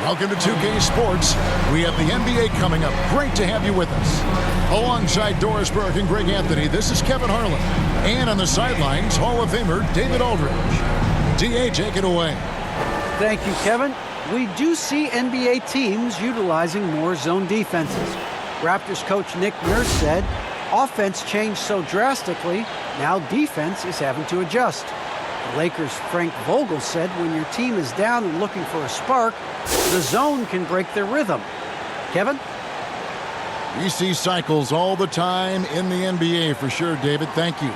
Welcome to 2K Sports. We have the NBA coming up. Great to have you with us. Alongside Doris Burke and Greg Anthony, this is Kevin Harlan. And on the sidelines, Hall of Famer David Aldridge. DA, take it away. Thank you, Kevin. We do see NBA teams utilizing more zone defenses. Raptors coach Nick Nurse said, offense changed so drastically, now defense is having to adjust. The Lakers' Frank Vogel said when your team is down and looking for a spark, the zone can break their rhythm. Kevin? We see cycles all the time in the NBA for sure, David. Thank you.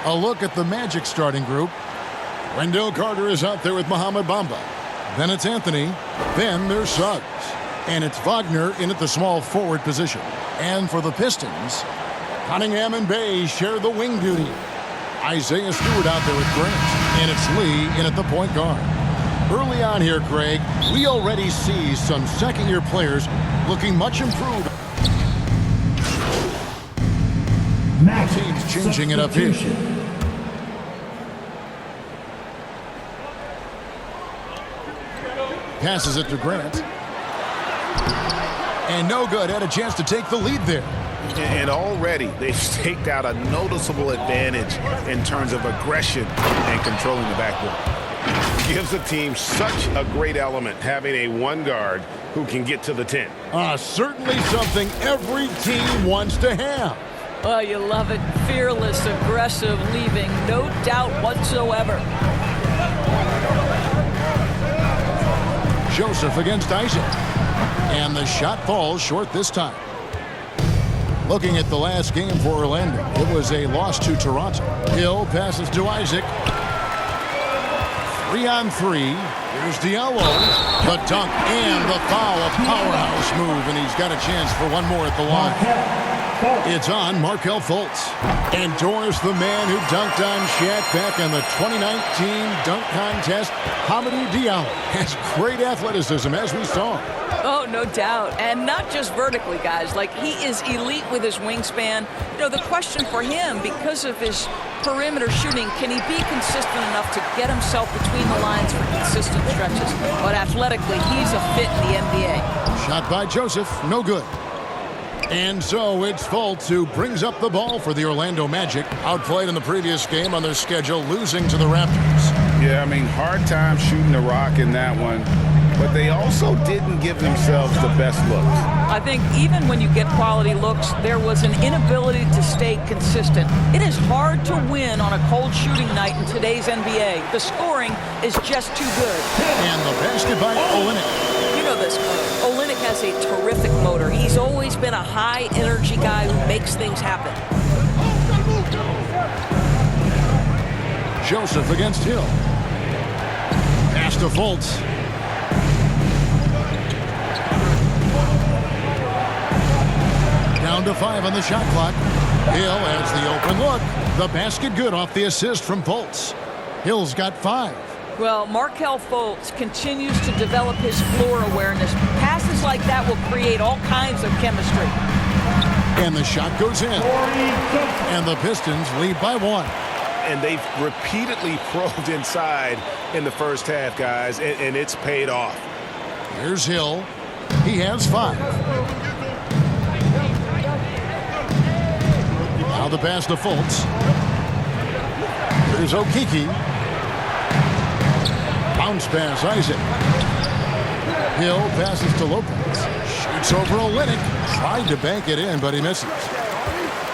A look at the Magic starting group. Wendell Carter is out there with Mohamed Bamba. Then it's Anthony. Then there's Suggs. And it's Wagner in at the small forward position. And for the Pistons, Cunningham and Bay share the wing duty. Isaiah Stewart out there with Grant. And it's Lee in at the point guard. Early on here, Craig, we already see some second-year players looking much improved. Teams changing it up here. Passes it to Grant. And no good. Had a chance to take the lead there. And already they've staked out a noticeable advantage in terms of aggression and controlling the backboard. Gives the team such a great element having a one guard who can get to the 10. Certainly something every team wants to have. Oh, you love it. Fearless, aggressive, leaving no doubt whatsoever. Joseph against Isaac. And the shot falls short this time. Looking at the last game for Orlando, it was a loss to Toronto. Hill passes to Isaac. 3-on-3. Here's Diallo. The dunk and the foul. A powerhouse move, and he's got a chance for one more at the line. It's on Markelle Fultz. And Doris, the man who dunked on Shaq back in the 2019 dunk contest, Hamidou Diallo, has great athleticism, as we saw. Oh, no doubt. And not just vertically, guys. Like, he is elite with his wingspan. You know, the question for him, because of his perimeter shooting, can he be consistent enough to get himself between the lines for consistent stretches? But athletically, he's a fit in the NBA. Shot by Joseph, no good. And so it's Fultz who brings up the ball for the Orlando Magic. Outplayed in the previous game on their schedule, losing to the Raptors. Yeah, I mean, hard time shooting the rock in that one. But they also didn't give themselves the best looks. I think even when you get quality looks, there was an inability to stay consistent. It is hard to win on a cold shooting night in today's NBA. The scoring is just too good. And the basket by Olynyk. You know this, Olynyk has a terrific motor. He's always been a high-energy guy who makes things happen. Joseph against Hill. Pass to Fultz. Down to 5 on the shot clock. Hill has the open look. The basket good off the assist from Fultz. Hill's got 5. Well, Markelle Fultz continues to develop his floor awareness. Passes like that will create all kinds of chemistry. And the shot goes in. And the Pistons lead by 1. And they've repeatedly probed inside in the first half, guys, and it's paid off. Here's Hill. He has 5. Now the pass to Fultz. Here's Okeke. Bounce pass, Isaac. Hill passes to Lopez. Shoots over Olynyk. Tried to bank it in, but he misses.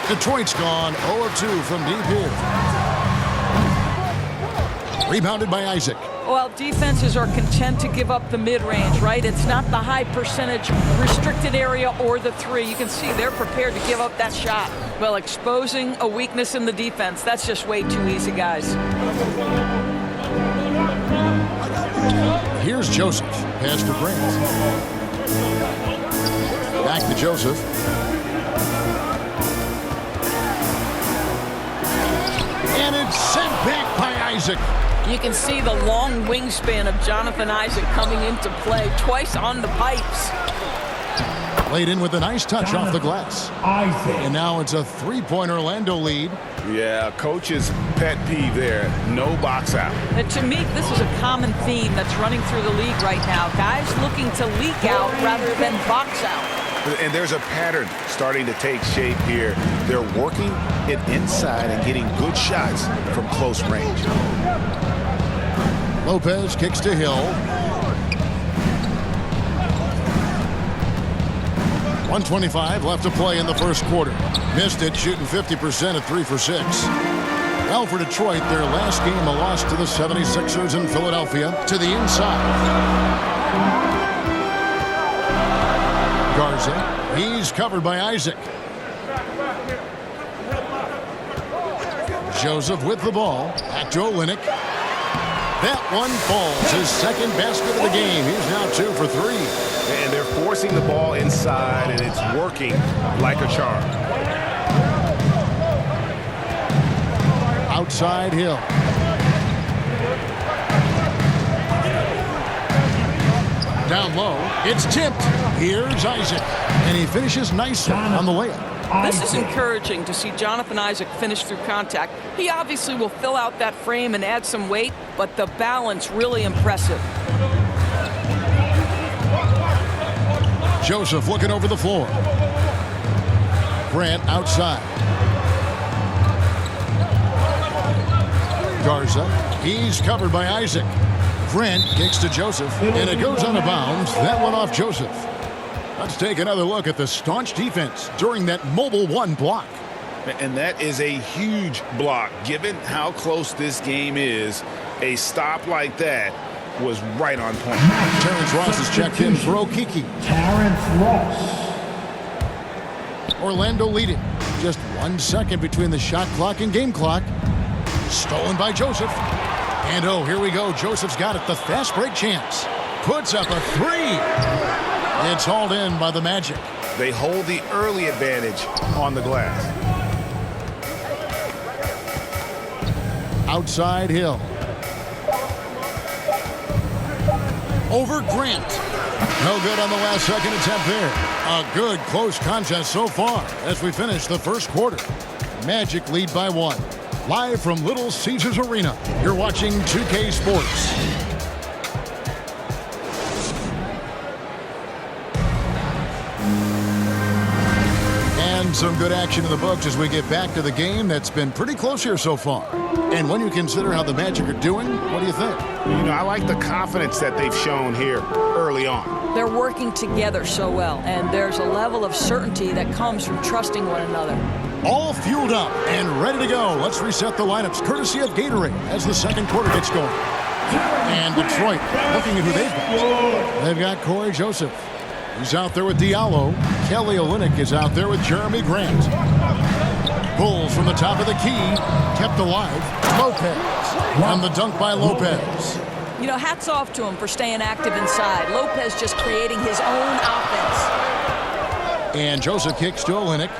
Detroit's gone 0 of 2 from deep here. Rebounded by Isaac. Well, defenses are content to give up the mid-range, right? It's not the high percentage restricted area or the 3. You can see they're prepared to give up that shot. Well, exposing a weakness in the defense, that's just way too easy, guys. Here's Joseph. Pass to Grant. Back to Joseph. And it's sent back by Isaac. You can see the long wingspan of Jonathan Isaac coming into play twice on the pipes. Laid in with a nice touch off the glass. And now it's a three-point Orlando lead. Yeah, coach's pet peeve there. No box out. And to me, this is a common theme that's running through the league right now. Guys looking to leak out rather than box out. And there's a pattern starting to take shape here. They're working it inside and getting good shots from close range. Lopez kicks to Hill. 1:25 left to play in the first quarter. Missed it, shooting 50% at 3 for 6. Well, for Detroit, their last game a loss to the 76ers in Philadelphia. To the inside. Garza, he's covered by Isaac. Joseph with the ball. Back to Olynyk. That one falls. His second basket of the game. He's now 2 for 3. And they're forcing the ball inside, and it's working like a charm. Outside Hill. Down low. It's tipped. Here's Isaac. And he finishes nicely on the layup. This is encouraging to see Jonathan Isaac finish through contact. He obviously will fill out that frame and add some weight, but the balance really impressive. Joseph looking over the floor. Grant outside. Garza, he's covered by Isaac. Grant kicks to Joseph, and it goes out of bounds. That one off Joseph. Let's take another look at the staunch defense during that mobile one block. And that is a huge block. Given how close this game is, a stop like that was right on point. Terrence Ross is checked in for Okeke. Terrence Ross. Orlando leading. Just 1 second between the shot clock and game clock. Stolen by Joseph. And oh, here we go. Joseph's got it. The fast break chance. Puts up a three. It's hauled in by the Magic. They hold the early advantage on the glass. Outside Hill. Over Grant. No good on the last second attempt there. A good close contest so far as we finish the first quarter. Magic lead by 1. Live from Little Caesars Arena, you're watching 2K Sports. And some good action in the books as we get back to the game that's been pretty close here so far. And when you consider how the Magic are doing, what do you think? You know, I like the confidence that they've shown here early on. They're working together so well, and there's a level of certainty that comes from trusting one another. All fueled up and ready to go. Let's reset the lineups courtesy of Gatorade as the second quarter gets going. And Detroit looking at who they've got. They've got Corey Joseph. He's out there with Diallo. Kelly Olynyk is out there with Jeremy Grant. Bulls from the top of the key. Kept alive. Lopez. On the dunk by Lopez. You know, hats off to him for staying active inside. Lopez just creating his own offense. And Joseph kicks to Olynyk.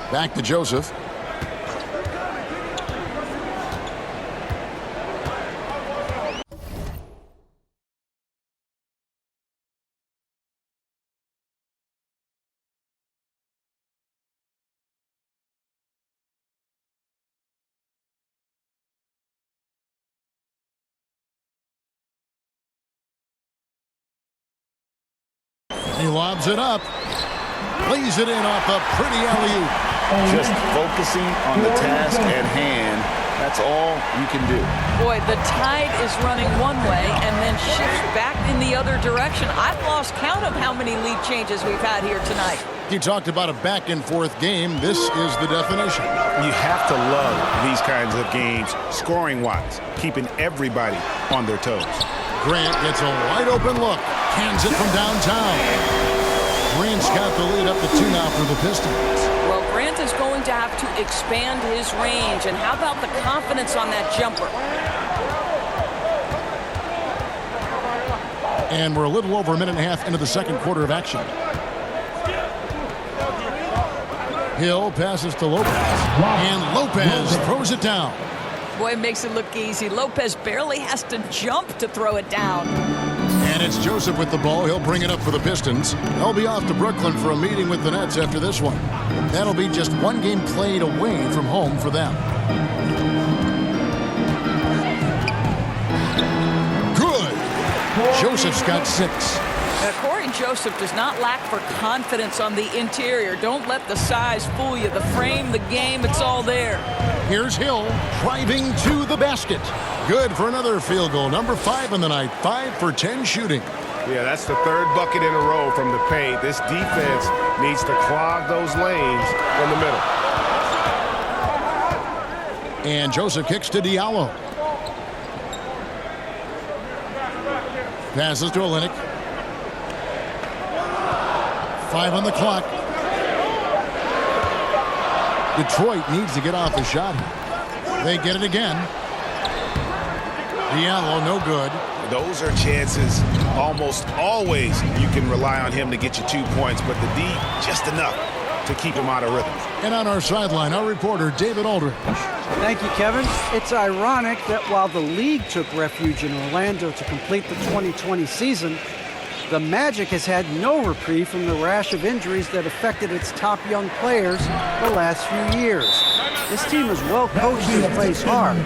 Back to Joseph. He lobs it up. Lays it in off a pretty alley-oop. Just focusing on the task at hand. That's all you can do. Boy, the tide is running one way and then shifts back in the other direction. I've lost count of how many lead changes we've had here tonight. You talked about a back-and-forth game. This is the definition. You have to love these kinds of games, scoring-wise, keeping everybody on their toes. Grant gets a wide-open look. Hands it from downtown. Grant's got the lead up to 2 now for the Pistons. Well, Grant is going to have to expand his range. And how about the confidence on that jumper? And we're a little over a minute and a half into the second quarter of action. Hill passes to Lopez. And Lopez throws it down. Boy, it makes it look easy. Lopez barely has to jump to throw it down. And it's Joseph with the ball. He'll bring it up for the Pistons. They'll be off to Brooklyn for a meeting with the Nets after this one. That'll be just one game played away from home for them. Good. Joseph's got 6. Corey Joseph does not lack for confidence on the interior. Don't let the size fool you. The frame, the game, it's all there. Here's Hill driving to the basket. Good for another field goal. Number 5 in the night. 5 for 10 shooting. Yeah, that's the 3rd bucket in a row from the paint. This defense needs to clog those lanes in the middle. And Joseph kicks to Diallo. Passes to Olynyk. 5 on the clock. Detroit needs to get off the shot. They get it again. Diallo, no good. Those are chances almost always you can rely on him to get you 2 points, but the D just enough to keep him out of rhythm. And on our sideline, our reporter, David Aldridge. Thank you, Kevin. It's ironic that while the league took refuge in Orlando to complete the 2020 season, the Magic has had no reprieve from the rash of injuries that affected its top young players the last few years. This team is well coached and plays hard.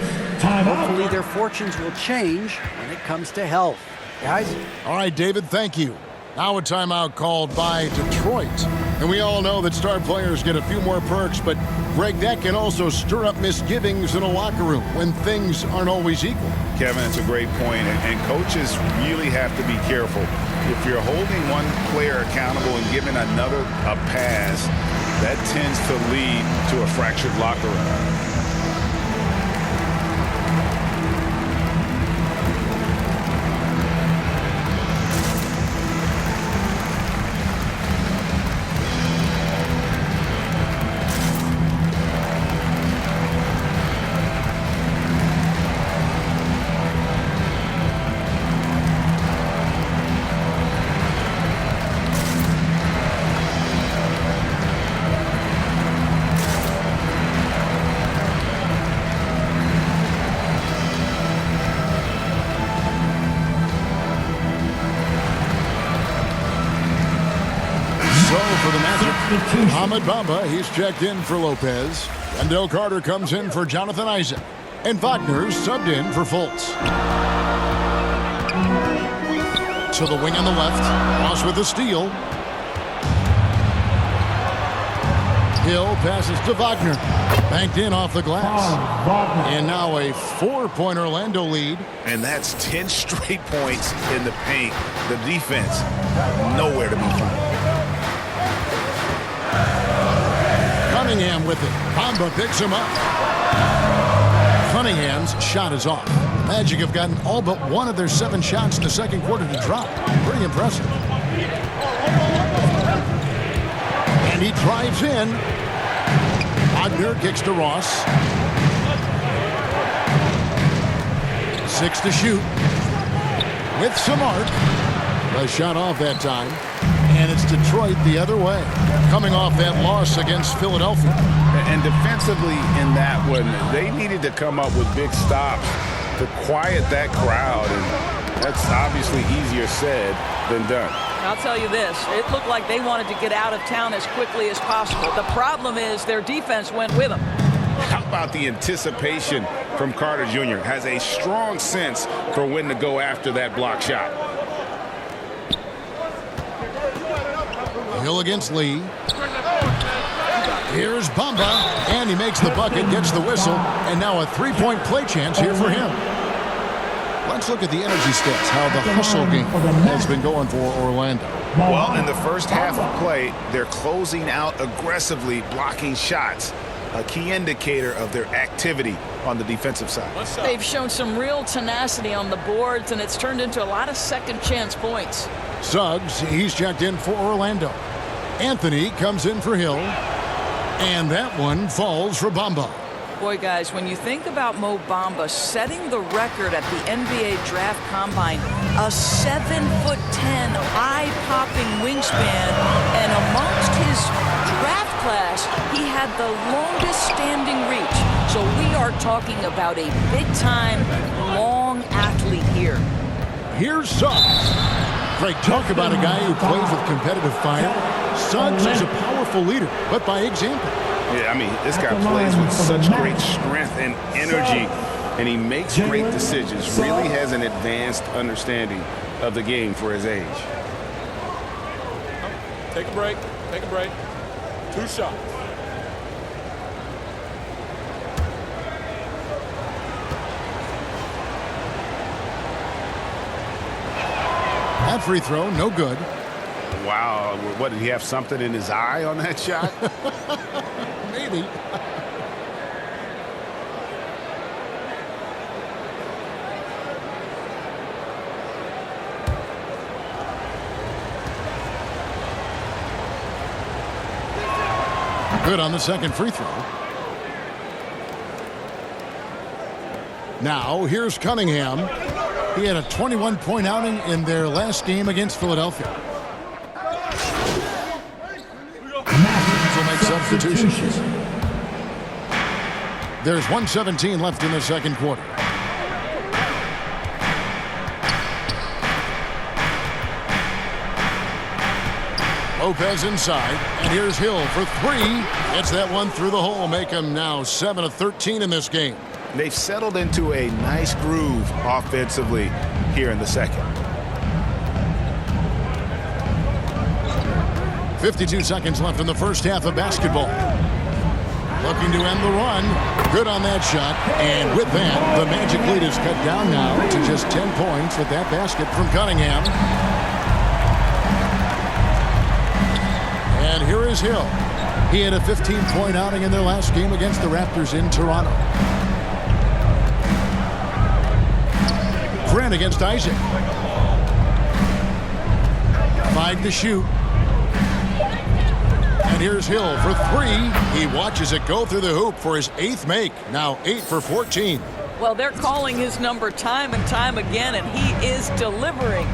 Hopefully their fortunes will change when it comes to health. Guys? All right, David, thank you. Now a timeout called by Detroit. And we all know that star players get a few more perks, but Greg, that can also stir up misgivings in a locker room when things aren't always equal. Kevin, it's a great point, and coaches really have to be careful. If you're holding one player accountable and giving another a pass, that tends to lead to a fractured locker room. Mohamed Bamba, he's checked in for Lopez. Wendell Carter comes in for Jonathan Isaac. And Wagner's subbed in for Fultz. To the wing on the left. Ross with the steal. Hill passes to Wagner. Banked in off the glass. And now a 4-point Orlando lead. And that's 10 straight points in the paint. The defense, nowhere to be found. Cunningham with it. Bamba picks him up. Cunningham's shot is off. Magic have gotten all but one of their 7 shots in the second quarter to drop. Pretty impressive. And he drives in. Wagner kicks to Ross. 6 to shoot. With some arc. A shot off that time. And it's Detroit the other way, coming off that loss against Philadelphia. And defensively in that one, they needed to come up with big stops to quiet that crowd, and that's obviously easier said than done. I'll tell you this, it looked like they wanted to get out of town as quickly as possible. The problem is their defense went with them. How about the anticipation from Carter Jr.? Has a strong sense for when to go after that block shot. Hill against Lee. Here's Bamba, and he makes the bucket, gets the whistle, and now a 3-point play chance here for him. Let's look at the energy stats, how the hustle game has been going for Orlando. Well, in the first half of play, they're closing out aggressively, blocking shots, a key indicator of their activity on the defensive side. They've shown some real tenacity on the boards, and it's turned into a lot of second chance points. Suggs, he's checked in for Orlando. Anthony comes in for Hill. And that one falls for Bamba. Boy, guys, when you think about Mo Bamba setting the record at the NBA Draft Combine, a 7'10", eye-popping wingspan, and amongst his draft class, he had the longest standing reach. So we are talking about a big-time, long athlete here. Here's Suggs. Craig, talk about a guy who plays with competitive fire. Suggs is a powerful leader, but by example. Yeah, I mean, this guy plays with such great strength and energy, and he makes great decisions. Really has an advanced understanding of the game for his age. Take a break. Take a break. 2 shots. That free throw, no good. Wow, what, did he have something in his eye on that shot? Maybe. Good on the second free throw. Now, here's Cunningham. He had a 21-point outing in their last game against Philadelphia. Will make substitutions. There's 1:17 left in the second quarter. Lopez inside, and here's Hill for 3. Gets that one through the hole, make him now 7 of 13 in this game. They've settled into a nice groove offensively here in the second. 52 seconds left in the first half of basketball. Looking to end the run. Good on that shot. And with that, the Magic lead is cut down now to just 10 points with that basket from Cunningham. And here is Hill. He had a 15-point outing in their last game against the Raptors in Toronto. Grant against Isaac. 5 to shoot. And here's Hill for 3. He watches it go through the hoop for his 8th make. Now 8 for 14. Well, they're calling his number time and time again, and he is delivering.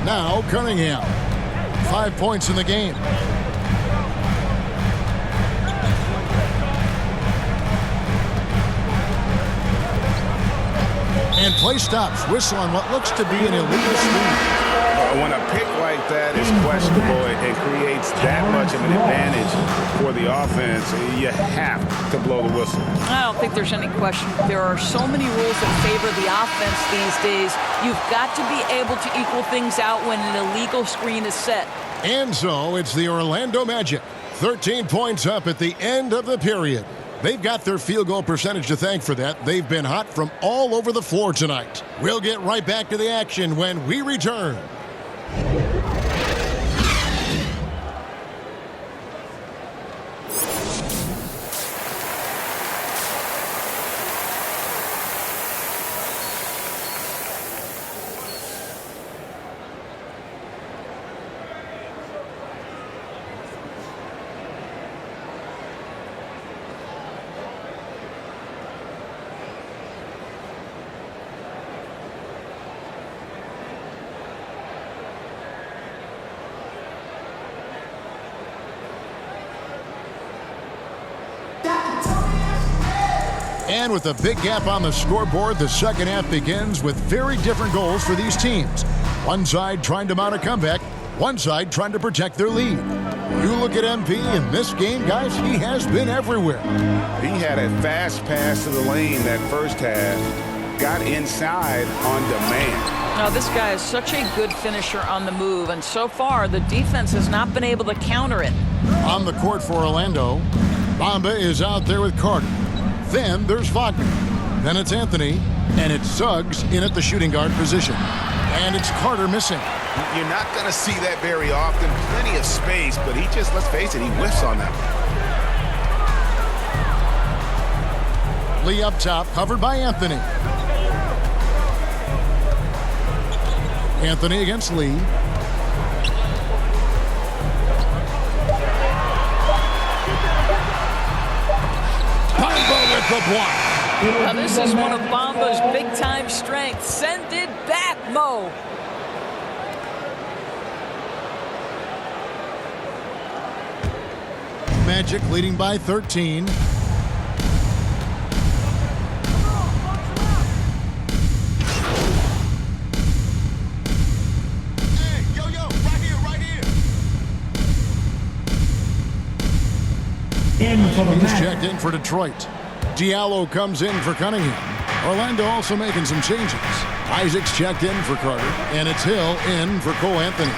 Now Cunningham. 5 points in the game. And play stops. Whistle on what looks to be an illegal screen. When a pick like that is questionable and creates that much of an advantage for the offense, you have to blow the whistle. I don't think there's any question. There are so many rules that favor the offense these days. You've got to be able to equal things out when an illegal screen is set. And so it's the Orlando Magic. 13 points up at the end of the period. They've got their field goal percentage to thank for that. They've been hot from all over the floor tonight. We'll get right back to the action when we return. And with a big gap on the scoreboard, the second half begins with very different goals for these teams. One side trying to mount a comeback, one side trying to protect their lead. You look at MP in this game, guys, he has been everywhere. He had a fast pass to the lane that first half, got inside on demand. Now, this guy is such a good finisher on the move, and so far the defense has not been able to counter it. On the court for Orlando, Bamba is out there with Carter. Then there's Wagner. Then it's Anthony. And it's Suggs in at the shooting guard position. And it's Carter missing. You're not going to see that very often. Plenty of space, but he just, let's face it, he whiffs on that. Lee up top, covered by Anthony. Anthony against Lee. The block. Now this is one of Bamba's big-time strengths. Send it back, Mo. Magic leading by 13. in for the He's match. checked in for Detroit. Diallo comes in for Cunningham. Orlando also making some changes. Isaac's checked in for Carter, and it's Hill in for Cole Anthony.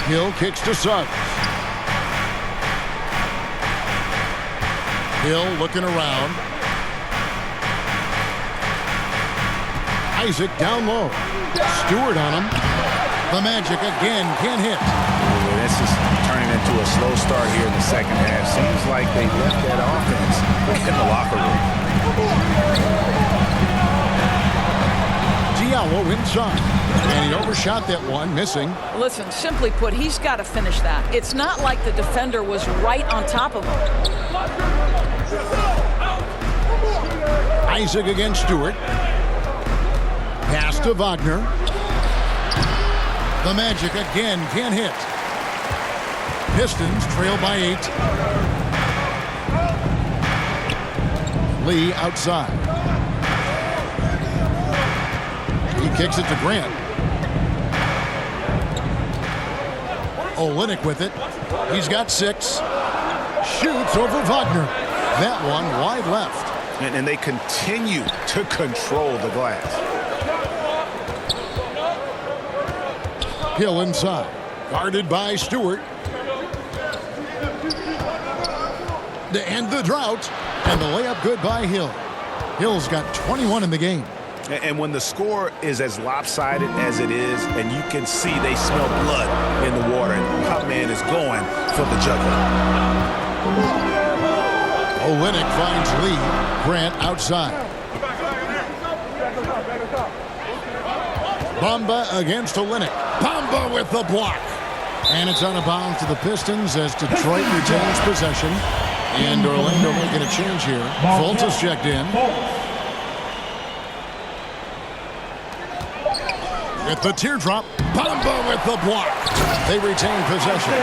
Hill kicks to Suggs. Hill looking around. Isaac down low. Stewart on him. The Magic again can't hit. This is turning into a slow start here in the second half. Seems like they left that offense in the locker room. Diallo inside. And he overshot that one, missing. Listen, simply put, he's got to finish that. It's not like the defender was right on top of him. Isaac against Stewart. Pass to Wagner. The Magic again can't hit. Pistons trail by 8. Lee outside. He kicks it to Grant. Olynyk with it. He's got 6. Shoots over Wagner. That one wide left. And they continue to control the glass. Hill inside. Guarded by Stewart. To end the drought. And the layup good by Hill. Hill's got 21 in the game. And when the score is as lopsided as it is, and you can see they smell blood in the water, and my man is going for the jugular. Olynyk finds Lee. Grant outside. Bamba against Olynyk. Bamba with the block. And it's out of bounds to the Pistons as Detroit retains possession. And Orlando making a change here. Fultz is checked in. With the teardrop, Bamba with the block. They retain possession.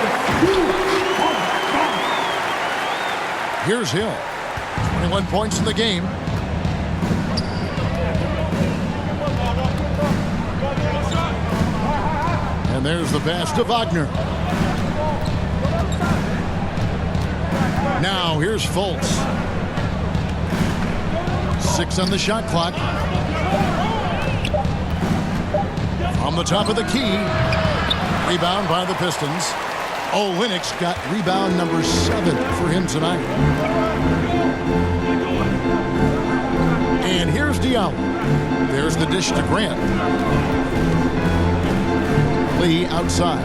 Here's Hill. 21 points in the game. And there's the pass to Wagner. Now here's Fultz. 6 on the shot clock. On the top of the key. Rebound by the Pistons. Olynyk's got rebound number 7 for him tonight. And here's Diallo. There's the dish to Grant. Lee outside.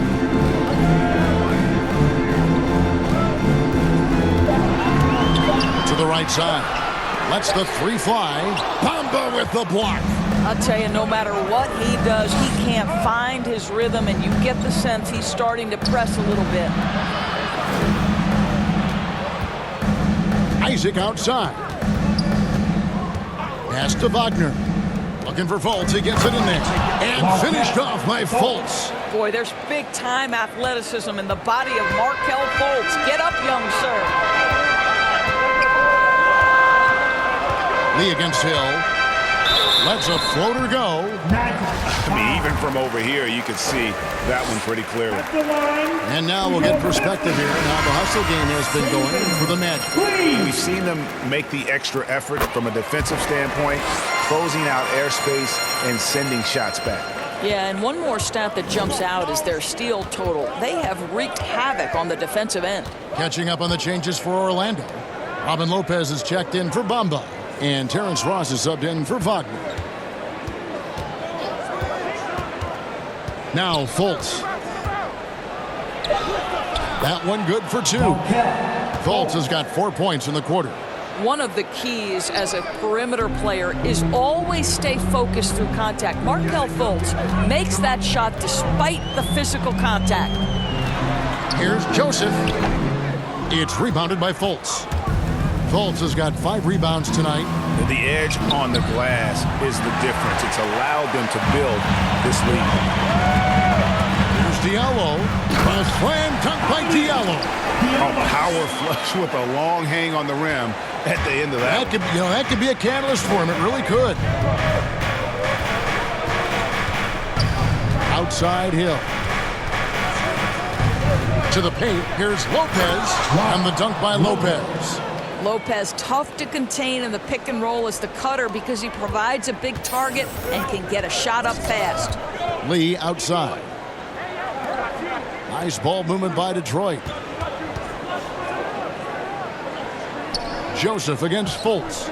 To the right side. Lets the 3 fly. Bamba with the block. I'll tell you, no matter what he does, he can't find his rhythm, and you get the sense he's starting to press a little bit. Isaac outside. Pass to Wagner. Looking for Fultz. He gets it in there. And finished off by Fultz. Boy, there's big-time athleticism in the body of Markelle Fultz. Get up, young sir. Lee against Hill. Lets a floater go. I mean, even from over here, you can see that one pretty clearly. And now we'll get perspective here. Now the hustle game has been going for the Magic. We've seen them make the extra effort from a defensive standpoint, closing out airspace and sending shots back. Yeah, and one more stat that jumps out is their steal total. They have wreaked havoc on the defensive end. Catching up on the changes for Orlando. Robin Lopez is checked in for Bamba. And Terrence Ross is subbed in for Wagner. Now Fultz. That one good for 2. Fultz has got 4 points in the quarter. One of the keys as a perimeter player is always stay focused through contact. Markelle Fultz makes that shot despite the physical contact. Here's Joseph. It's rebounded by Fultz. Fultz has got 5 rebounds tonight. The edge on the glass is the difference. It's allowed them to build this lead. Here's Diallo. A slam dunk by Diallo. A power flush with a long hang on the rim at the end of that. That could be a catalyst for him. It really could. Outside Hill. To the paint, here's Lopez, and the dunk by Lopez. Lopez, tough to contain in the pick and roll as the cutter because he provides a big target and can get a shot up fast. Lee outside. Nice ball movement by Detroit. Joseph against Fultz.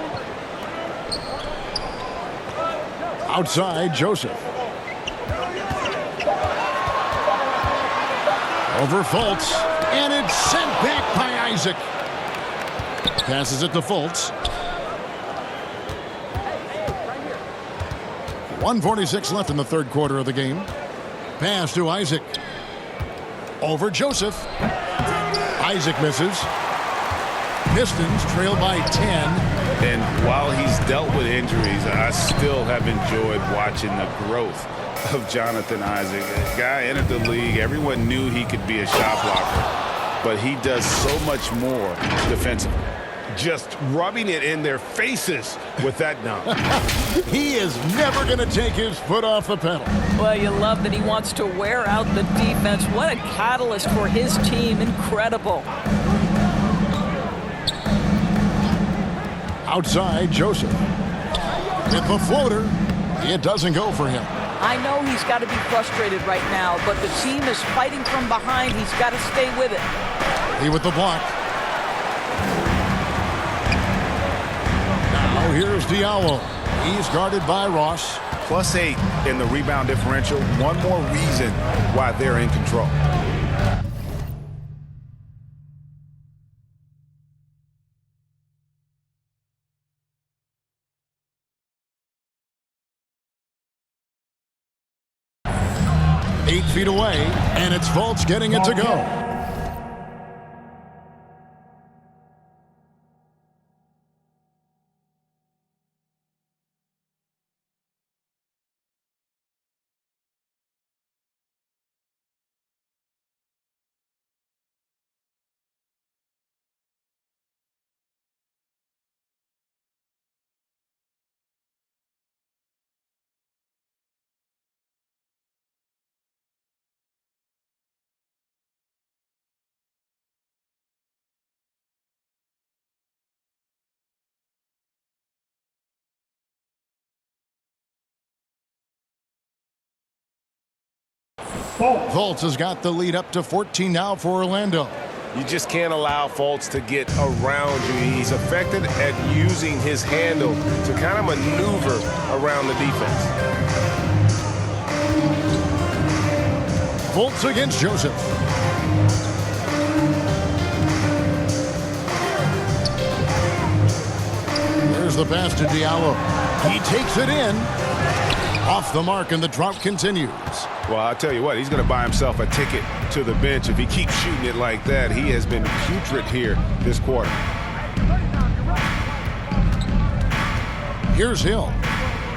Outside, Joseph. Over Fultz, and it's sent back by Isaac. Passes it to Fultz. 1:46 left in the third quarter of the game. Pass to Isaac. Over Joseph. Isaac misses. Pistons trail by 10. And while he's dealt with injuries, I still have enjoyed watching the growth of Jonathan Isaac. The guy entered the league. Everyone knew he could be a shot blocker, but he does so much more defensively. Just rubbing it in their faces with that dunk. He is never going to take his foot off the pedal. Well, you love that he wants to wear out the defense. What a catalyst for his team. Incredible. Outside, Joseph. With the floater, it doesn't go for him. I know he's got to be frustrated right now, but the team is fighting from behind. He's got to stay with it. He with the block. Now here's Diallo. He's guarded by Ross. +8 in the rebound differential. One more reason why they're in control. Eight feet away, and it's Fultz getting it to go. Fultz has got the lead up to 14 now for Orlando. You just can't allow Fultz to get around you. He's effective at using his handle to kind of maneuver around the defense. Fultz against Joseph. There's the pass to Diallo. He takes it in. Off the mark, and the drought continues. Well, I'll tell you what, he's going to buy himself a ticket to the bench if he keeps shooting it like that. He has been putrid here this quarter. Here's Hill.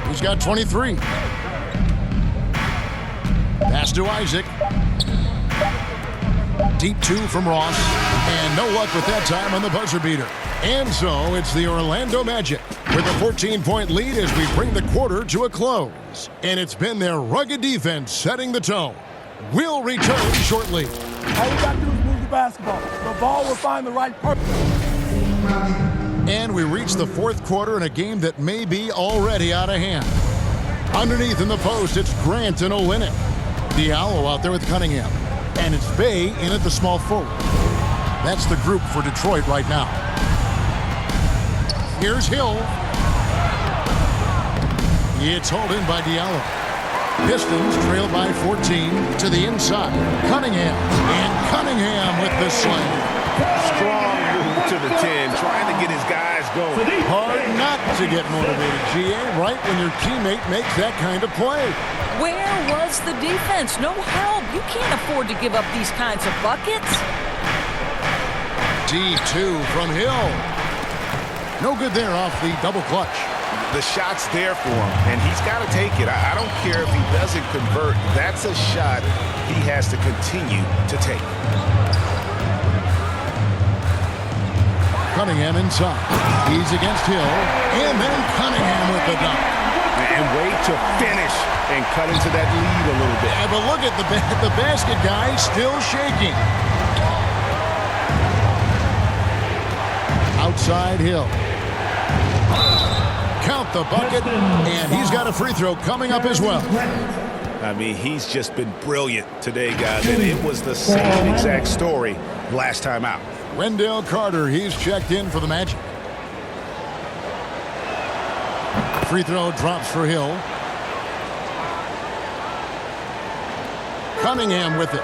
He's got 23. Pass to Isaac. Deep two from Ross. And no luck with that time on the buzzer beater. And so it's the Orlando Magic with a 14-point lead as we bring the quarter to a close. And it's been their rugged defense setting the tone. We'll return shortly. All we got to do is move the basketball. The ball will find the right purpose. And we reach the fourth quarter in a game that may be already out of hand. Underneath in the post, it's Grant and Olynyk. Diallo out there with Cunningham. And it's Bey in at the small forward. That's the group for Detroit right now. Here's Hill. It's hauled in by Diallo. Pistons trail by 14 to the inside. Cunningham. And Cunningham with the slam. Strong move to the 10, trying to get his guys going. Hard not to get motivated, GA, right when your teammate makes that kind of play. Where was the defense? No help. You can't afford to give up these kinds of buckets. D2 from Hill. No good there off the double clutch. The shot's there for him, and he's got to take it. I don't care if he doesn't convert. That's a shot he has to continue to take. Cunningham inside. He's against Hill. And then Cunningham with the dunk. And wait to finish and cut into that lead a little bit. Yeah, but look at the basket guy still shaking. Outside Hill. Count the bucket, and he's got a free throw coming up as well. I mean, he's just been brilliant today, guys, and it was the same exact story last time out. Wendell Carter, he's checked in for the Magic. Free throw drops for Hill. Cunningham with it.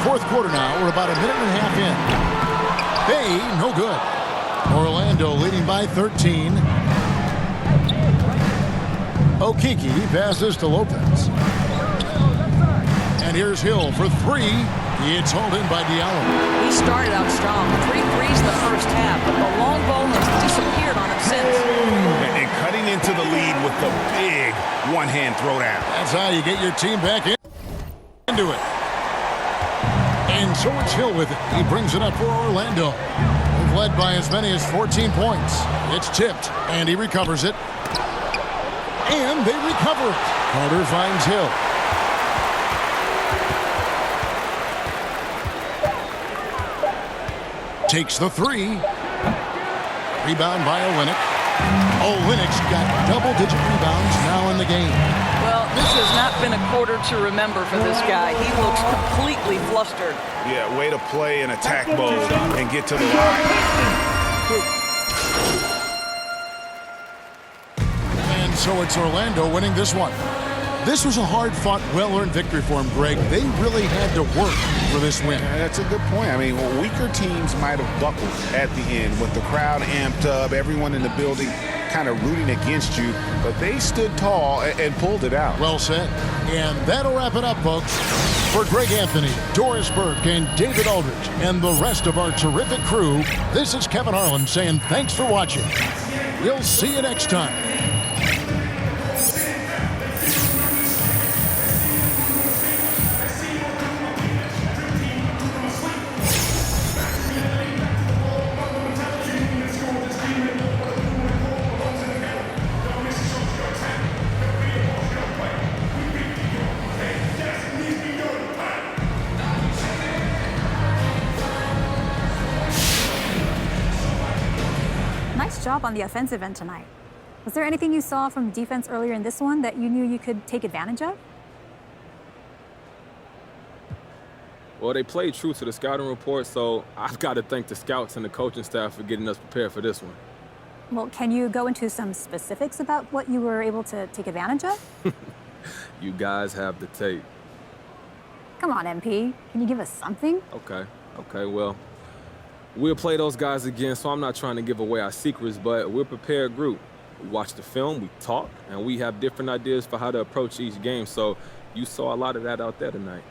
Fourth quarter now. We're about a minute and a half in. Bay, no good. Orlando leading by 13. Okeke passes to Lopez. And here's Hill for three. It's hauled in by Diallo. He started out strong. 3 threes in the first half, but the long ball has disappeared on him since. And cutting into the lead with the big one-hand throwdown. That's how you get your team back into it. And so it's Hill with it. He brings it up for Orlando. They've led by as many as 14 points. It's tipped, and he recovers it. And they recover it. Carter finds Hill. Takes the three. Rebound by Olynyk. Olynyk's got double-digit rebounds now in the game. Well, this has not been a quarter to remember for this guy. He looks completely flustered. Yeah, way to play in attack mode and get to the line. And so it's Orlando winning this one. This was a hard-fought, well-earned victory for him, Greg. They really had to work for this win. That's a good point. I mean, weaker teams might have buckled at the end with the crowd amped up, everyone in the building kind of rooting against you, but they stood tall and pulled it out. Well said. And that'll wrap it up, folks. For Greg Anthony, Doris Burke, and David Aldridge, and the rest of our terrific crew, this is Kevin Harlan saying thanks for watching. We'll see you next time. Nice job on the offensive end tonight. Was there anything you saw from defense earlier in this one that you knew you could take advantage of? Well, they played true to the scouting report, so I've got to thank the scouts and the coaching staff for getting us prepared for this one. Well, can you go into some specifics about what you were able to take advantage of? You guys have the tape. Come on, MP. Can you give us something? Okay, well, we'll play those guys again, so I'm not trying to give away our secrets, but we're a prepared group. We watch the film, we talk, and we have different ideas for how to approach each game, so you saw a lot of that out there tonight.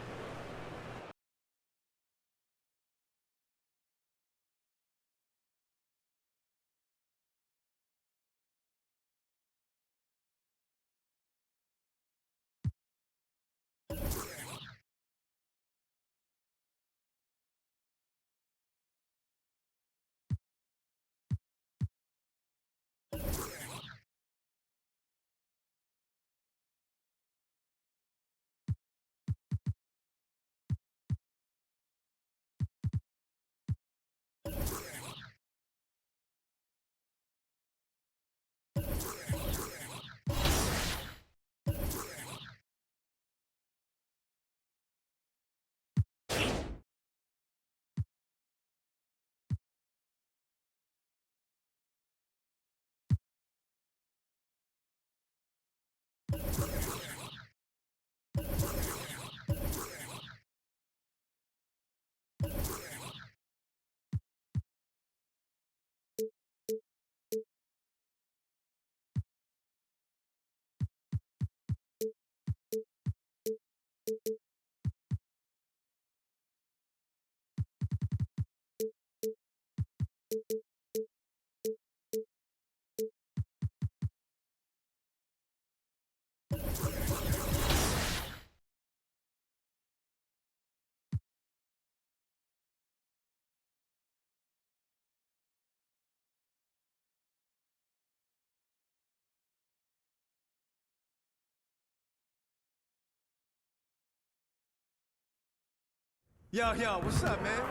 Yo, what's up, man?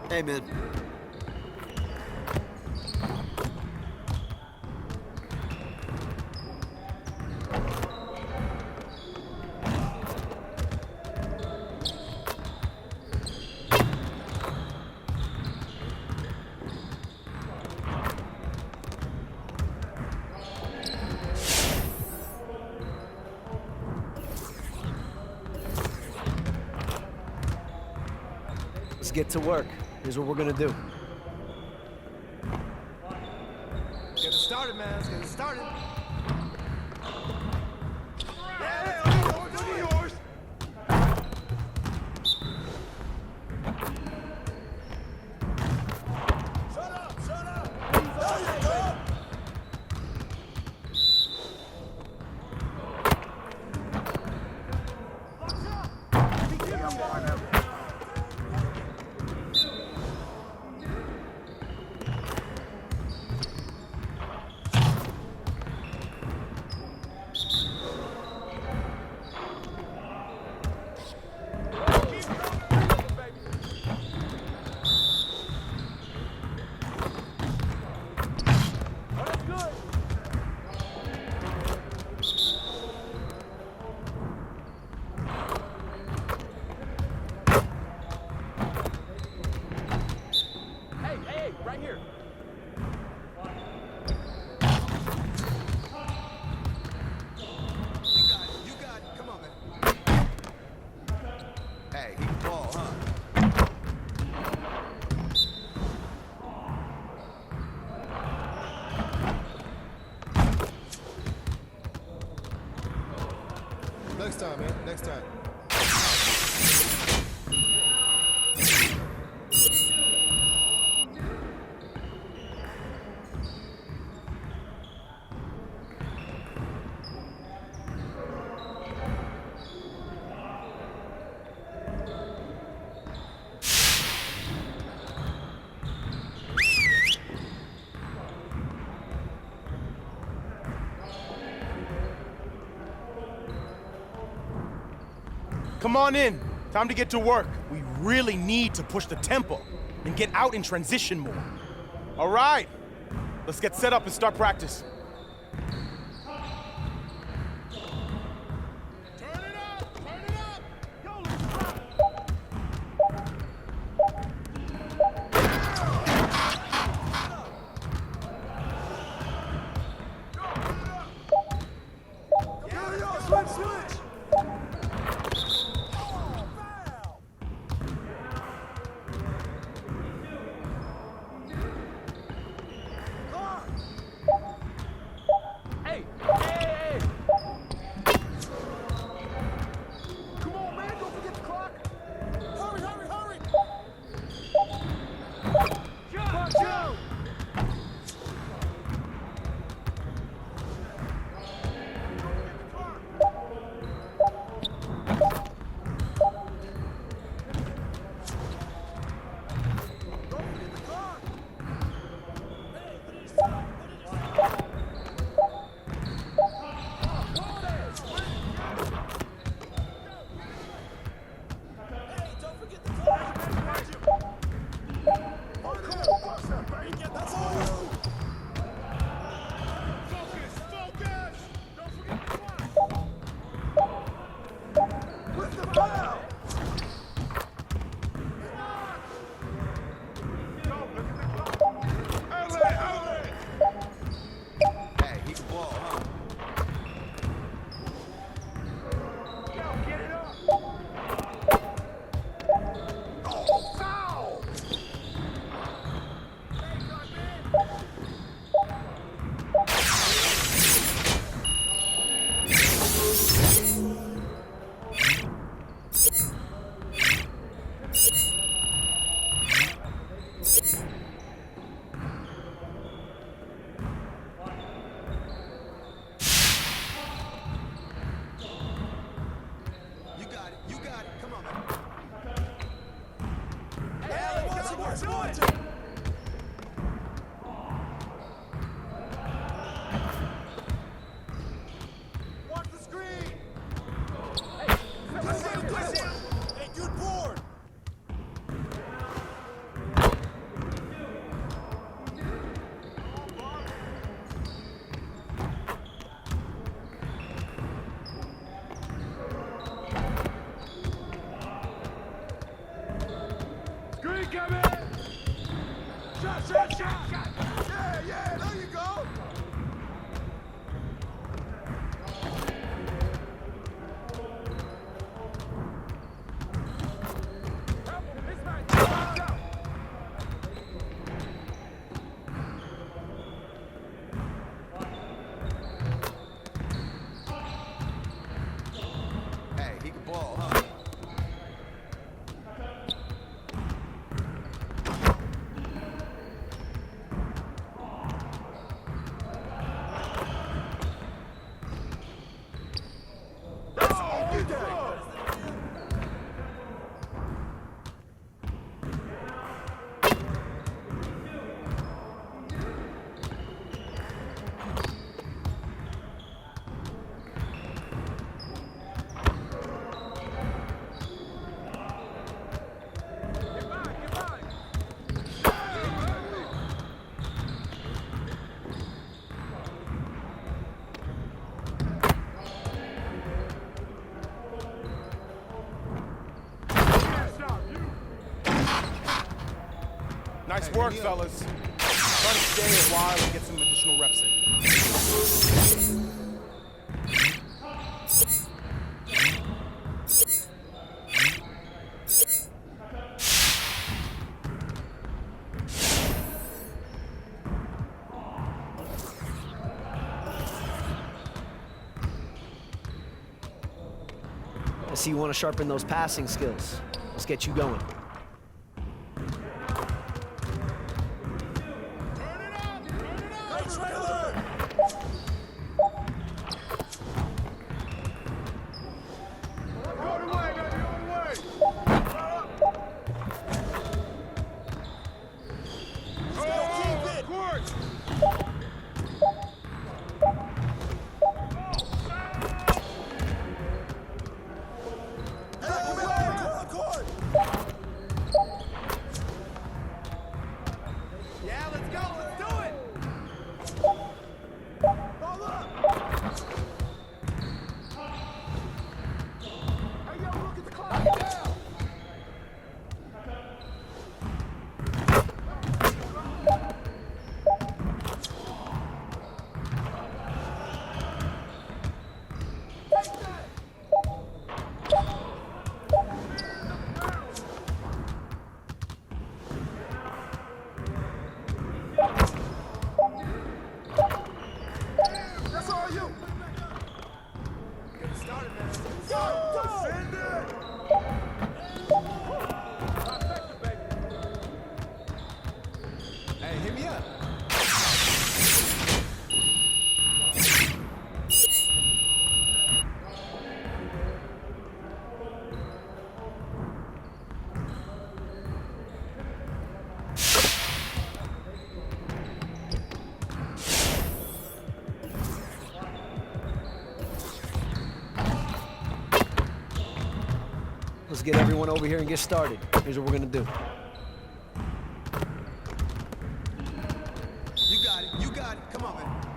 Hey, man. Let's get to work. Here's what we're gonna do. Get it started, man. Let's get it started. Yours. Shut up! Next time, man. Next time. Come on in. Time to get to work. We really need to push the tempo and get out in transition more. All right. Let's get set up and start practice. Watch the screen! Hey, Shot. Yeah, there you go. Hey, he can ball, huh? Nice work, fellas. Try to stay a while and get some additional reps in. I see you want to sharpen those passing skills. Let's get you going. Let's get everyone over here and get started. Here's what we're gonna do. You got it. Come on, man.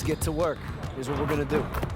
get to work. Here's what we're going to do.